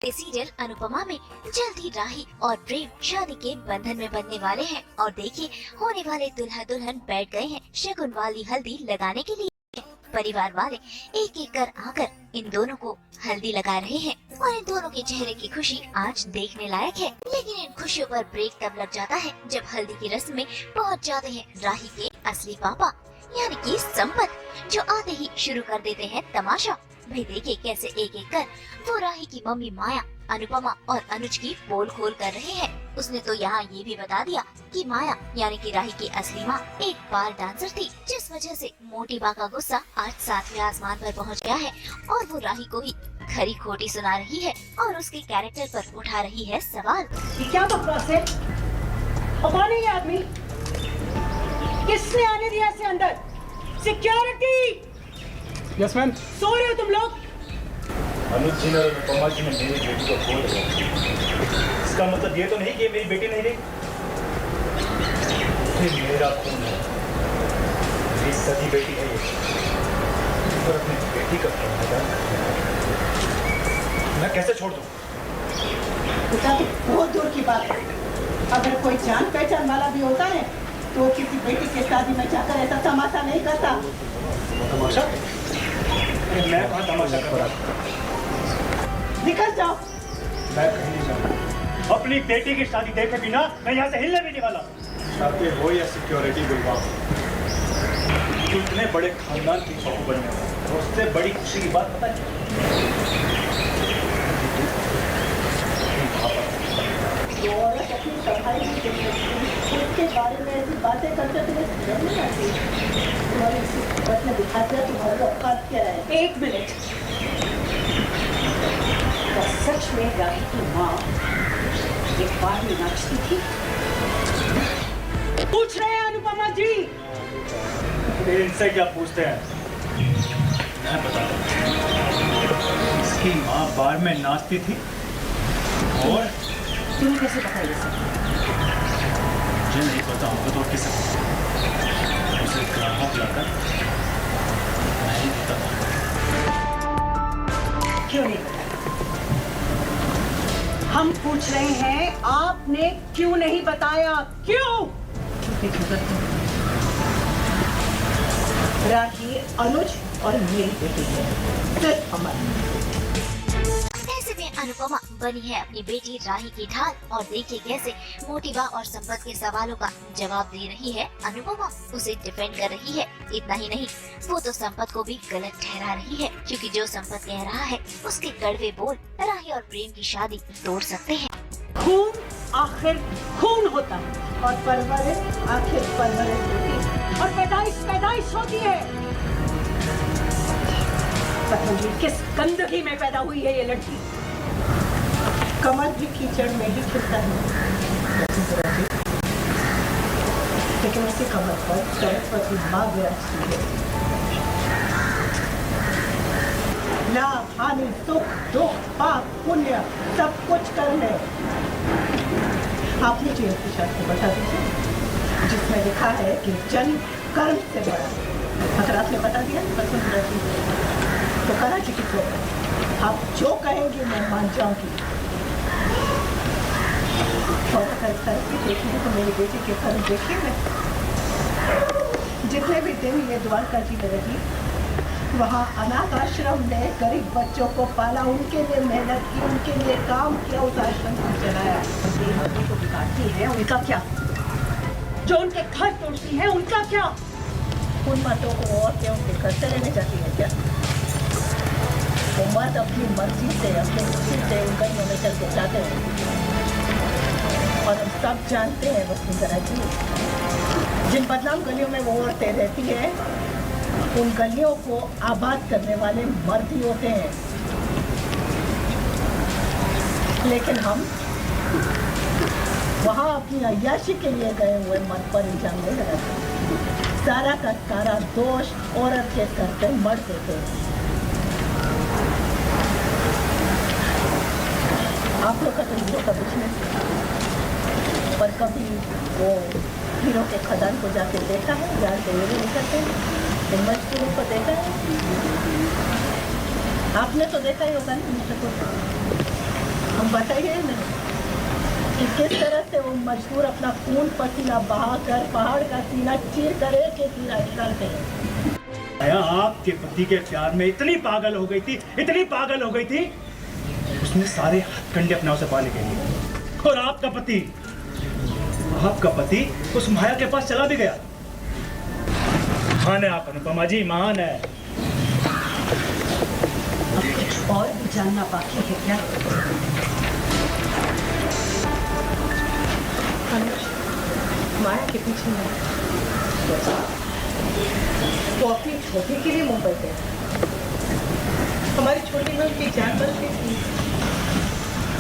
ये सीरियल अनुपमा में जल्द ही राही और प्रेम शादी के बंधन में बंधने वाले हैं और देखिए होने वाले दुल्हा दुल्हन बैठ गए हैं शगुन वाली हल्दी लगाने के लिए। परिवार वाले एक एक कर आकर इन दोनों को हल्दी लगा रहे हैं और इन दोनों के चेहरे की खुशी आज देखने लायक है। लेकिन इन खुशियों पर ब्रेक तब लग जाता है जब हल्दी की रस्म में पहुंच जाते हैं राही के असली पापा यानी कि संपत, जो आते ही शुरू कर देते हैं तमाशा। भाई देखिए कैसे एक एक कर वो राही की मम्मी माया अनुपमा और अनुज की पोल खोल कर रहे हैं। उसने तो यहाँ ये भी बता दिया कि माया यानी कि राही की असली माँ एक बार डांसर थी, जिस वजह से मोटी बा का गुस्सा आज 7वें आसमान पर पहुँच गया है और वो राही को ही खरी खोटी सुना रही है और उसके कैरेक्टर पर उठा रही है सवाल। ये क्या बकवास है? कौन है ये आदमी? किसने आने दिया इसे अंदर? सिक्योरिटी! Yes ma'am. सो रहे हो तुम लोग? अनुज जी ने और अनुपमा जी ने मेरी बेटी को खो दिया। इसका मतलब ये तो नहीं कि मेरी बेटी नहीं रही। ये मेरा खून है, मेरी सगी बेटी है ये। और अपनी बेटी का समाधान मैं कैसे छोड़ दूं? बेटा बहुत दूर की बात है। अगर कोई जान पहचान वाला भी होता है तो किसी बेटी के शादी में जाकर ऐसा तमाशा नहीं करता। तमाशा? मैं कहाँ तमाशा कर रहा था? निकल जाओ। मैं कहीं नहीं जाऊँगा। अपनी बेटी की शादी देखे बिना मैं यहाँ से हिलने भी नहीं वाला। चाहते हो या सिक्योरिटी बुलवा, इतने बड़े खानदान की बहू बनने वाला, उससे बड़ी खुशी की बात पता है? जो औरत अपनी सफाई उसके बारे में ऐसी बातें करते तुम्हें समझ नहीं आती। तुम्हारी सिर्फ में दिखाते हैं तुम्हारा औकात क्या है। एक मिनट, क्या सच में राही की माँ एक बार में नाचती थी? पूछ रहे हैं अनुपमा जी। इनसे क्या पूछते हैं? मैं बता रहा हूँ, इसकी माँ बार में नाचती थी और तुम्हें कैसे पता ये सब? मुझे नहीं पता होगा तो किसे? उसे ग्राहक लाकर नहीं पता। क्यों नहीं पता? हम पूछ रहे हैं आपने क्यों नहीं बताया? क्यों? राही अनुज और मेरी बेटी है, सिर्फ हमारी। ऐसे में अनुपमा बनी है अपनी बेटी राही की ढाल और देखिए कैसे मोटिबा और संपत के सवालों का जवाब दे रही है अनुपमा, उसे डिफेंड कर रही है। इतना ही नहीं, वो तो संपत को भी गलत ठहरा रही है क्योंकि जो संपत कह रहा है उसके कड़वे बोल राही और प्रेम की शादी तोड़ सकते हैं। खून आखिर खून होता है और परवरिश आखिर परवरिश होती है और पैदाइश पैदाइश होती है। पता नहीं किस गंदगी में पैदा हुई है ये लड़की। कमल भी कीचड़ में ही खिलता है, लेकिन उसी कमल पर सरस्वती माँ विराजती है। लाभ हानि सुख दुख पाप पुण्य सब कुछ करने। आपने जो की शास्त्र बता दीजिए जिसमें लिखा है कि जन्म कर्म से बड़ा। अगर आपने बता दिया तो करा जी की आप जो कहेंगे मैं मान जाऊंगी। और अगर कर्म की देखेंगे तो मेरी बेटी के कर्म देखिए। जितने भी दिन ये द्वारका जी में रही वहाँ अनाथ आश्रम में गरीब बच्चों को पाला, उनके लिए मेहनत की, उनके लिए काम किया, उस आश्रम को चलाया। जो बिगाड़ती है उनका क्या? जो उनके घर तोड़ती है उनका क्या? उन मतों को औरतें उनके घर से लेने जाती है क्या? वो मर्द अपनी मर्जी से अपने खुशी से उन गलियों में चल के जाते हैं और हम सब जानते हैं वसुंधरा जी, जिन बदनाम गलियों में वो औरतें रहती है उन गलियों को आबाद करने वाले मर्द ही होते हैं। लेकिन हम वहाँ अपनी अय्याशी के लिए गए हुए मर्द पर इल्जाम नहीं लगाते। सारा का सारा दोष औरत के सर पे मर्द देते हैं। आप लोग का तो हीरो का बिजनेस, पर कभी वो हीरो के खदान को जाके देखा है जहाँ से हीरो निकलते हैं? मजदूरों को देखा है? आपने तो देखा ही होगा ना। बताइए ना कि किस तरह से वो मजदूर अपना खून पसीना बहाकर पहाड़ का सीना चीर कर एक एक हीरा निकालते हैं। माया आपके पति के प्यार में इतनी पागल हो गई थी, इतनी पागल हो गई थी, उसने सारे हथकंडे अपने उसे पाने के लिए। और आपका पति उस माया के पास चला भी गया। महान है आप अनुपमा जी, महान है। अब कुछ और भी जानना बाकी है क्या? माया के पीछे में वो अपनी छोटी के लिए मुंबई गए। हमारी छोटी में उनकी जान बच गई थी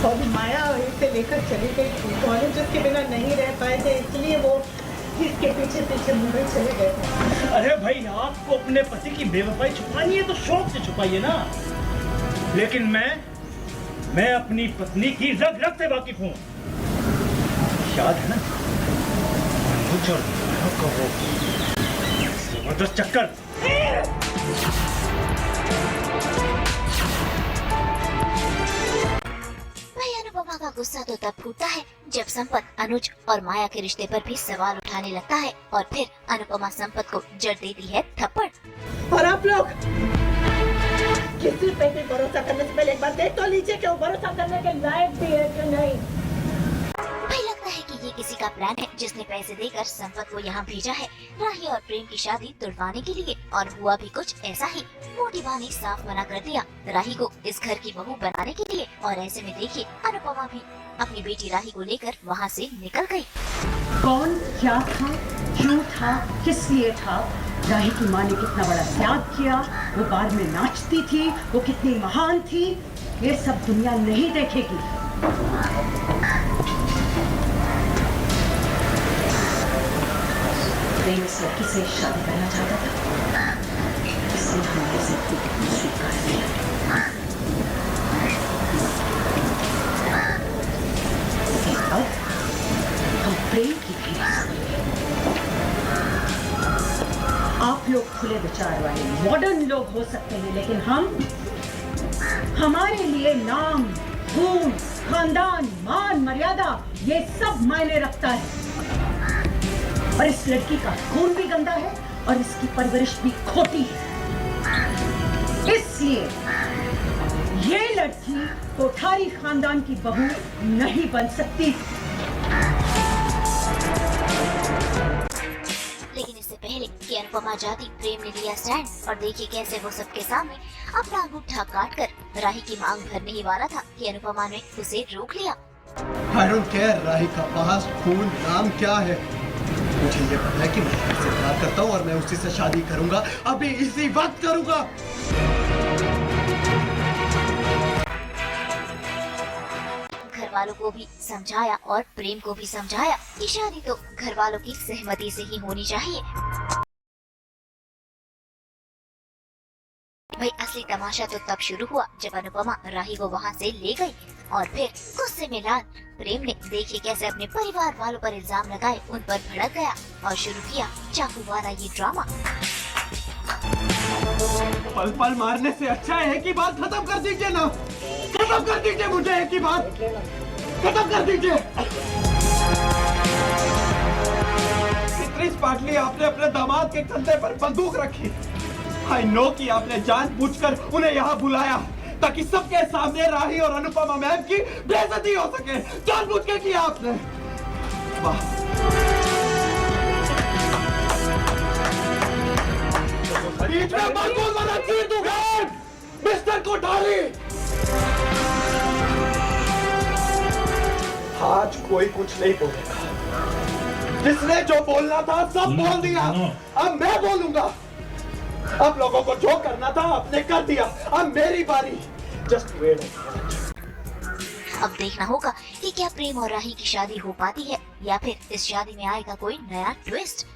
और माया इसे लेकर चली गई थी। कॉलेज के बिना नहीं रह पाए थे, इसलिए वो इसके पीछे पीछे मुंबई चले गए थे। अरे भाई, आपको अपने पति की बेवफाई छुपानी है तो शौक से छुपाइए ना। लेकिन मैं अपनी पत्नी की रग रग से वाकिफ हूँ। याद है ना मुझ और माया का वो जबरदस्त चक्कर। भाई अनुपमा का गुस्सा तो तब फूटता है जब संपत अनुज और माया के रिश्ते पर भी सवाल उठाने लगता है और फिर अनुपमा संपत को जड़ देती है थप्पड़। और आप लोग किसी पे भी भरोसा करने से पहले एक बार देख तो लीजिए कि वो भरोसा करने के लायक भी है कि नहीं। भाई लगता है कि ये किसी का प्लान है जिसने पैसे देकर संपत को यहाँ भेजा है राही और प्रेम की शादी तुड़वाने के लिए। और हुआ भी कुछ ऐसा ही। मोटी बा ने साफ मना कर दिया राही को इस घर की बहू बनाने के लिए। और ऐसे में देखिए अनुपमा भी अपनी बेटी राही को लेकर वहाँ से निकल गई। कौन क्या था, क्यों था, किस लिए था, राही की माँ ने कितना बड़ा त्याग किया, वो बार में नाचती थी, वो कितनी महान थी, ये सब दुनिया नहीं देखेगी। प्रेम इस लड़की से शादी करना चाहता था, इसलिए हमने इसे स्वीकार किया। अब हम प्रेम की भी आप लोग खुले विचार वाले मॉडर्न लोग हो सकते हैं, लेकिन हमारे लिए नाम, खून, खानदान, मान, मर्यादा ये सब मायने रखता है। और इस लड़की का खून भी गंदा है और इसकी परवरिश भी खोटी है। इसलिए ये लड़की कोठारी खानदान की बहू नहीं बन सकती। लेकिन इससे पहले कि अनुपमा जाती प्रेम ने लिया स्टैंड और देखिए कैसे वो सबके सामने अपना अंगूठा काट कर राही की मांग भरने ही वाला था कि अनुपमा ने उसे रोक लिया। I don't care राही का पास, खून, नाम क्या है। मुझे ये पता है कि मैं उससे प्यार करता हूँ और मैं उसी से शादी करूंगा, अभी इसी वक्त करूंगा। घर वालों को भी समझाया और प्रेम को भी समझाया कि शादी तो घर वालों की सहमति से ही होनी चाहिए। भाई असली तमाशा तो तब शुरू हुआ जब अनुपमा राही को वहाँ से ले गई और फिर गुस्से में लाल प्रेम ने देखिए कैसे अपने परिवार वालों पर इल्जाम लगाए, उन पर भड़क गया और शुरू किया चाकू वाला ये ड्रामा। पल पल मारने से अच्छा है कि बात खत्म कर दीजिए ना, खत्म कर दीजिए, मुझे एक ही बात खत्म कर दीजिए। इतनी स्मार्टली आपने अपने दामाद के कंधे पर बंदूक रखी। आई नो कि आपने जानबूझकर उन्हें यहाँ बुलाया ताकि सबके सामने राही और अनुपमा मैम की बेइज्जती हो सके। जानबूझ के किया आपने। वाह, बीच में मत बोल वरना चीर दूंगा। मिस्टर कोठारी, आज कोई कुछ नहीं बोलेगा। जिसने जो बोलना था सब बोल दिया, अब मैं बोलूंगा। अब लोगों को जो करना था आपने कर दिया, अब मेरी बारी। Just wait. अब देखना होगा कि क्या प्रेम और राही की शादी हो पाती है या फिर इस शादी में आएगा कोई नया ट्विस्ट।